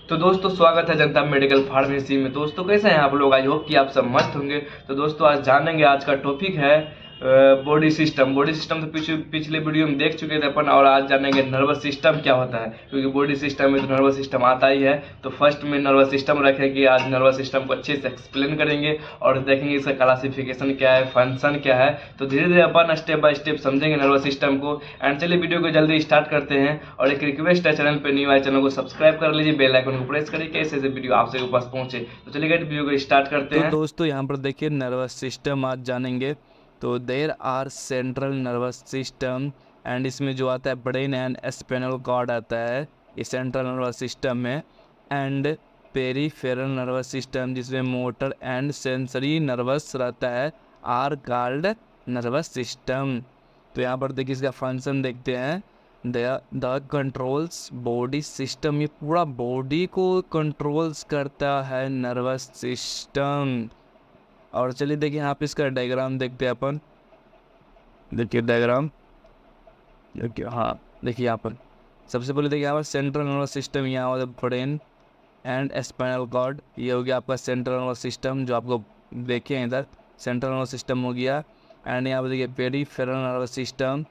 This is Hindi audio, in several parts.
तो दोस्तों स्वागत है जनता मेडिकल फार्मेसी में। दोस्तों कैसे हैं आप लोग? आई होप कि आप सब मस्त होंगे। तो दोस्तों आज जानेंगे, आज का टॉपिक है बॉडी सिस्टम। बॉडी सिस्टम तो पिछले वीडियो में देख चुके थे अपन, और आज जानेंगे नर्वस सिस्टम क्या होता है, क्योंकि बॉडी सिस्टम में तो नर्वस सिस्टम आता ही है। तो फर्स्ट में नर्वस सिस्टम रखेंगे। आज नर्वस सिस्टम को अच्छे से एक्सप्लेन करेंगे और देखेंगे इसका क्लासिफिकेशन क्या है, फंक्शन क्या है। तो धीरे धीरे अपन स्टेप बाय स्टेप समझेंगे नर्वस सिस्टम को। एंड चलिए वीडियो को जल्दी स्टार्ट करते हैं। और एक रिक्वेस्ट है, चैनल पे न्यू आए चैनल को सब्सक्राइब कर लीजिए, बेल आइकन को प्रेस करिए, कैसे ऐसे वीडियो आपसे के पास पहुंचे। तो चलिए वीडियो को स्टार्ट करते तो हैं। दोस्तों यहाँ पर देखिए नर्वस सिस्टम आज जानेंगे। तो there are central nervous system and इसमें जो आता है ब्रेन एंड स्पाइनल कॉर्ड आता है इस सेंट्रल नर्वस सिस्टम में। एंड पेरीफेरल नर्वस सिस्टम जिसमें मोटर एंड सेंसरी नर्वस रहता है आर कॉल्ड नर्वस सिस्टम। तो यहाँ पर देखिए इसका फंक्शन देखते हैं। द कंट्रोल्स बॉडी सिस्टम, ये पूरा बॉडी को कंट्रोल्स करता है नर्वस सिस्टम। और चलिए देखिए यहाँ पे इसका डायग्राम देखते हैं अपन। देखिए डायग्राम, देखिए हाँ देखिए यहाँ पर सबसे पहले देखिए यहाँ पर सेंट्रल नर्वस सिस्टम, यहाँ होता है ब्रेन एंड स्पाइनल कॉर्ड। ये हो गया आपका सेंट्रल नर्वस सिस्टम जो आपको देखिए इधर सेंट्रल नर्वस सिस्टम हो गया। एंड यहाँ पर देखिए पेरीफेरल नर्वस सिस्टम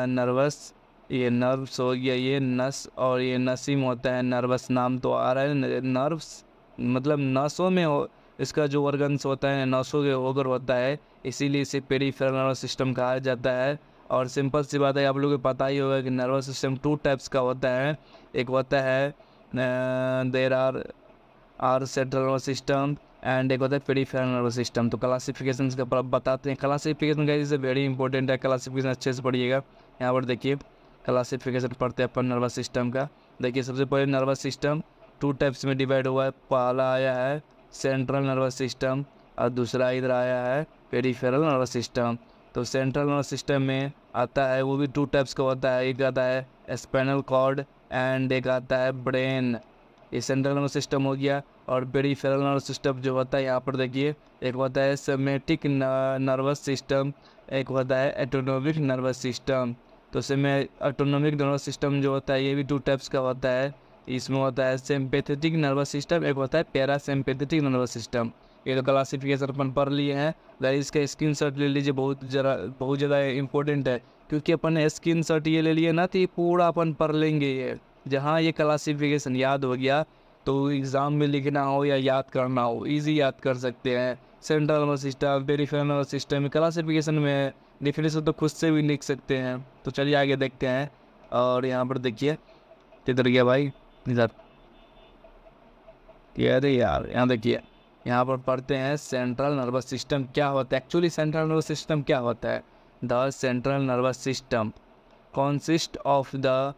नर्वस, ये नर्व्स हो गया, ये नस और ये नसीम होता है। नर्वस नाम तो आ रहा है, नर्व्स मतलब नसों में हो, इसका जो ऑर्गन्स होता है नसों के ओगर होता है, इसीलिए इसे पेरीफेरल नर्वस सिस्टम कहा जाता है। और सिंपल सी बात है, आप लोगों को पता ही होगा कि नर्वस सिस्टम टू टाइप्स का होता है। एक होता है there are central nervous system and एक होता है पेरीफेरल नर्वस सिस्टम। तो क्लासिफिकेशन का बताते हैं। क्लासिफिकेशन का इसे वेरी इंपॉर्टेंट है, क्लासिफिकेशन अच्छे से पढ़िएगा। यहाँ पर देखिए क्लासिफिकेशन पढ़ते हैं अपन नर्वस सिस्टम का। देखिए सबसे पहले नर्वस सिस्टम टू टाइप्स में डिवाइड हुआ है। पहला आया है सेंट्रल नर्वस सिस्टम और दूसरा इधर आया है पेरीफेरल नर्वस सिस्टम। तो सेंट्रल नर्वस सिस्टम में आता है, वो भी टू टाइप्स का होता है। एक आता है स्पाइनल कॉर्ड एंड एक आता है ब्रेन। ये सेंट्रल नर्वस सिस्टम हो गया। और पेरीफेरल नर्वस सिस्टम जो होता है यहाँ पर देखिए, एक होता है सिमेटिक नर्वस सिस्टम, एक होता है ऑटोनोमिक नर्वस सिस्टम। तो ऑटोनोमिक नर्वस सिस्टम जो होता है ये भी टू टाइप्स का होता है। इसमें होता है सिंपैथेटिक नर्वस सिस्टम, एक होता है पैरासिम्पैथेटिक नर्वस सिस्टम। ये तो क्लासिफिकेशन अपन पढ़ लिए हैं। गाइस इसका स्क्रीनशॉट ले लीजिए, बहुत ज़्यादा इंपॉर्टेंट है, क्योंकि अपन ने स्क्रीनशॉट ये ले लिए ना तो ये पूरा अपन पढ़ लेंगे। ये जहाँ ये क्लासिफिकेशन याद हो गया तो एग्ज़ाम में लिखना हो या याद करना हो ईजी याद कर सकते हैं। Central nervous system, peripheral nervous system classification में डिफिनेशन तो खुद से भी लिख सकते हैं। तो चलिए आगे देखते हैं। और यहाँ पर देखिए किधर गया भाई, इधर अरे यार यहाँ देखिए, यहाँ पर पढ़ते हैं सेंट्रल नर्वस सिस्टम क्या होता है। एक्चुअली सेंट्रल नर्वस सिस्टम क्या होता है? The central nervous system consist of the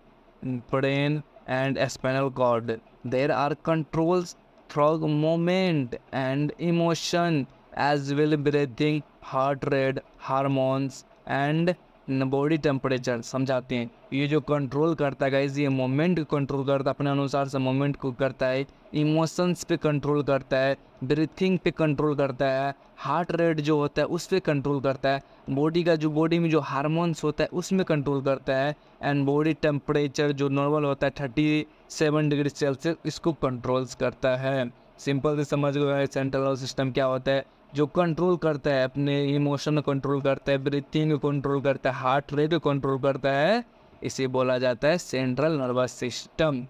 brain and spinal cord. There are controls through movement and emotion as well breathing, heart rate, hormones and body temperature. समझाते हैं ये जो कंट्रोल करता है गाइस, ये मोमेंट कंट्रोल करता है, अपने अनुसार से मोमेंट को करता है, इमोशंस पे कंट्रोल करता है, ब्रीथिंग पे कंट्रोल करता है, हार्ट रेट जो होता है उस पर कंट्रोल करता है, बॉडी में जो हार्मोन्स होता है उसमें कंट्रोल करता है, एंड बॉडी टेम्परेचर जो नॉर्मल होता है 37 डिग्री सेल्सियस इसको कंट्रोल्स करता है। सिंपल से समझ गए सेंट्रल नर्वस सिस्टम क्या होता है, जो कंट्रोल करता है, अपने इमोशन को कंट्रोल करता है, ब्रीथिंग को कंट्रोल करता है, हार्ट रेट को कंट्रोल करता है, इसे बोला जाता है सेंट्रल नर्वस सिस्टम।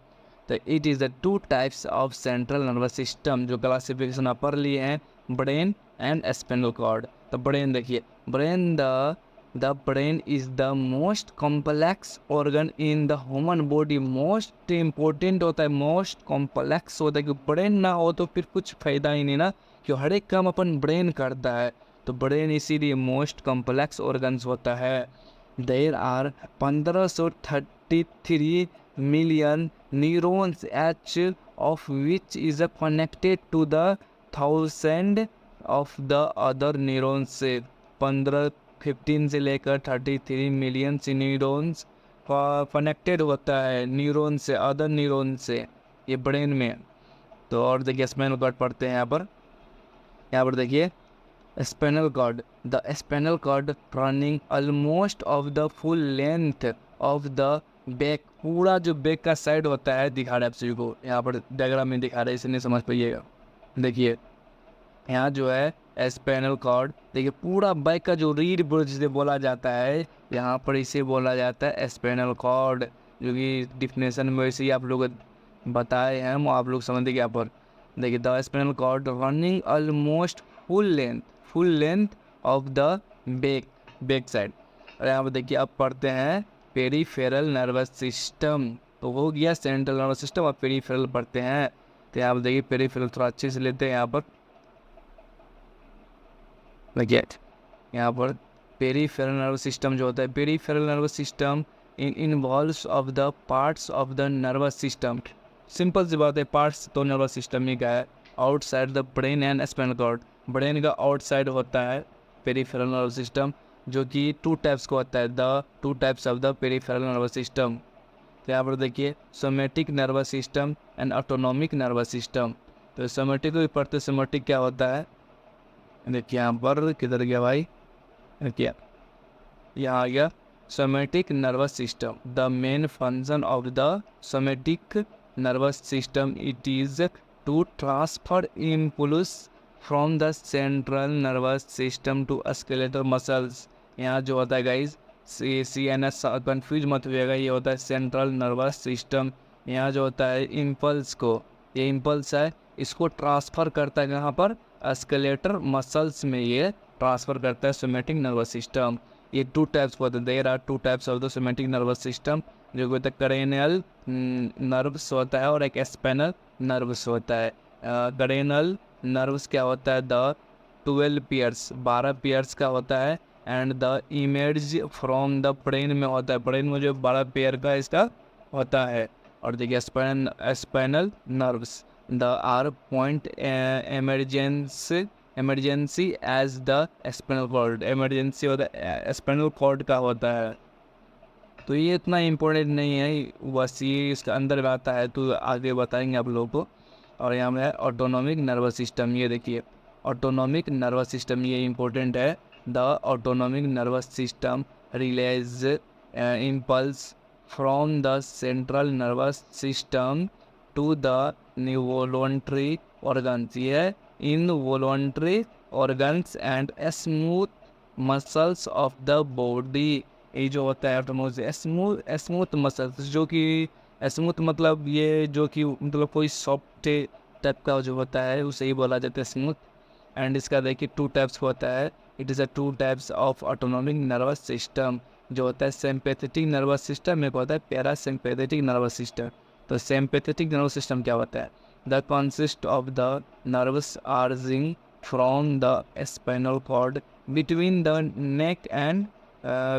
तो it is the two types of central nervous system जो क्लासिफिकेशन आप पढ़ लिए हैं, ब्रेन एंड स्पाइनल कॉर्ड। तो ब्रेन देखिए, brain the brain is the most complex organ in the human body. Most important होता है, मोस्ट कॉम्प्लेक्स होता है, कि ब्रेन ना हो तो फिर कुछ फ़ायदा ही नहीं ना, क्यों हर एक काम अपन ब्रेन करता है। तो ब्रेन इसीलिए मोस्ट कॉम्प्लेक्स ऑर्गन्स होता है। There are 1533 million neurons each of which is connected to the 1000 of the other neurons से। 15 से लेकर 33 मिलियन न्यूरॉन्स कनेक्टेड होता है न्यूरॉन से, अदर न्यूरॉन से, ये ब्रेन में। तो और देखिए स्पाइनल कॉर्ड पढ़ते हैं यहाँ पर देखिए spinal cord, the spinal cord running almost of the full length of the back, पूरा जो बैक का साइड होता है दिखा रहा है आप सभी को, यहाँ पर डायग्राम में दिखा रहा है, इसे नहीं समझ पाइएगा। देखिए यहाँ जो है स्पाइनल कॉर्ड, देखिए पूरा बैक का जो रीढ़ जिसे बोला जाता है, यहाँ पर इसे बोला जाता है स्पाइनल कॉर्ड, जो कि डिफिनेशन में वैसे ही आप लोग बताए हैं, वो आप लोग समझ देखिए यहाँ पर। देखिए the spinal cord running almost full length of the back side. और यहाँ पर देखिए अब पढ़ते हैं पेरिफेरल नर्वस सिस्टम, तो हो गया सेंट्रल नर्वस सिस्टम और पेरिफेरल पढ़ते हैं। तो यहाँ पर देखिए पेरिफेरल थोड़ा अच्छे से लेते हैं। यहाँ पर देखिए यहाँ पर पेरिफेरल नर्वस सिस्टम जो होता है, peripheral nervous system involves of the parts of the nervous system. Simple सी बात है, पार्ट्स तो नर्वस सिस्टम ही का है। Outside the brain and spinal cord, brain का आउटसाइड होता है पेरिफेरल नर्वस सिस्टम, जो कि 2 टाइप्स का होता है, the 2 types of the peripheral nervous system. तो यहाँ पर देखिए somatic nervous system and autonomic nervous system. तो सोमेटिक को भी पढ़ते, सोमेटिक क्या होता है, देखिए यहाँ पर किधर गया भाई, देखिए यहाँ आ गया somatic nervous system. The main function of the somatic nervous system it is to transfer impulse from the central nervous system to skeletal muscles. यहाँ जो होता है गाइज CNS कन्फ्यूज मत होइएगा, ये होता है सेंट्रल नर्वस सिस्टम। यहाँ जो होता है इम्पल्स को, ये इम्पल्स है, इसको ट्रांसफ़र करता है यहाँ पर स्केलेटर मसल्स में, ये ट्रांसफ़र करता है सोमेटिक नर्वस सिस्टम। ये 2 टाइप्स होते हैं, there are 2 types of the somatic nervous system, जो होता है करेनियल नर्व्स होता है और एक स्पाइनल नर्व्स होता है। करेनियल नर्व्स क्या होता है, द 12 पेयर्स, 12 पेयर्स का होता है, and the image from the brain में होता है, ब्रेन में जो 12 पेयर का इसका होता है। और देखिए spinal nerves the are point emergency as the spinal cord, emergency होता है स्पाइनल कॉर्ड का होता है। तो ये इतना इम्पोर्टेंट नहीं है, बस ये इसके अंदर में आता है, तो आगे बताएंगे आप लोगों को। और यहाँ में ऑटोनॉमिक नर्वस सिस्टम, ये देखिए ऑटोनॉमिक नर्वस सिस्टम, ये इम्पोर्टेंट है। The autonomic nervous system release impulse from the central nervous system to the involuntary organs, ये involuntary organs and smooth muscles of the body. ये जो होता है ऑटोनॉमिक स्मूथ मसल्स, जो कि स्मूथ मतलब ये जो कि मतलब कोई सॉफ्ट टाइप का जो होता है उसे ही बोला जाता है स्मूथ। एंड इसका देखिए 2 टाइप्स होता है, it is a 2 types of autonomic nervous system, जो होता है सिंपैथेटिक नर्वस सिस्टम, एक होता है पैरासिम्पैथेटिक नर्वस सिस्टम। तो सिंपैथेटिक नर्वस सिस्टम क्या होता है, the consist of the nerves arising from the spinal cord between the neck and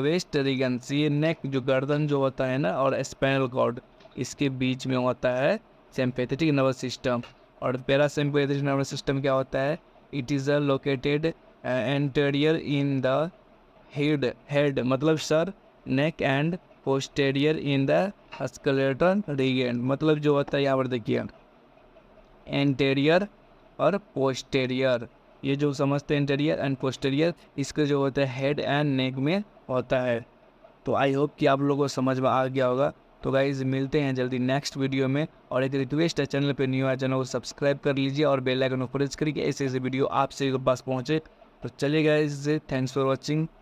waist regions, ये नेक जो गर्दन जो होता है ना और स्पाइनल कॉर्ड, इसके बीच में होता है सिंपैथेटिक नर्वस सिस्टम। और पैरासिम्पैथेटिक नर्वस सिस्टम क्या होता है, it is located anterior in the head मतलब सर, neck and posterior in the skeletal region, मतलब जो होता है यहाँ पर देखिए एंटीरियर और पोस्टेरियर, ये जो समझते हैं एंटीरियर एंड पोस्टेरियर, इसका जो होता है हेड एंड नेक में होता है। तो आई होप कि आप लोगों को समझ में आ गया होगा। तो गाइज मिलते हैं जल्दी नेक्स्ट वीडियो में, और एक रिक्वेस्ट है, चैनल पे न्यू है, चैनल को सब्सक्राइब कर लीजिए और बेल आइकन को प्रेस करके ऐसे वीडियो आपसे पास पहुँचे। तो चलिए गाइज, थैंक्स फॉर वॉचिंग।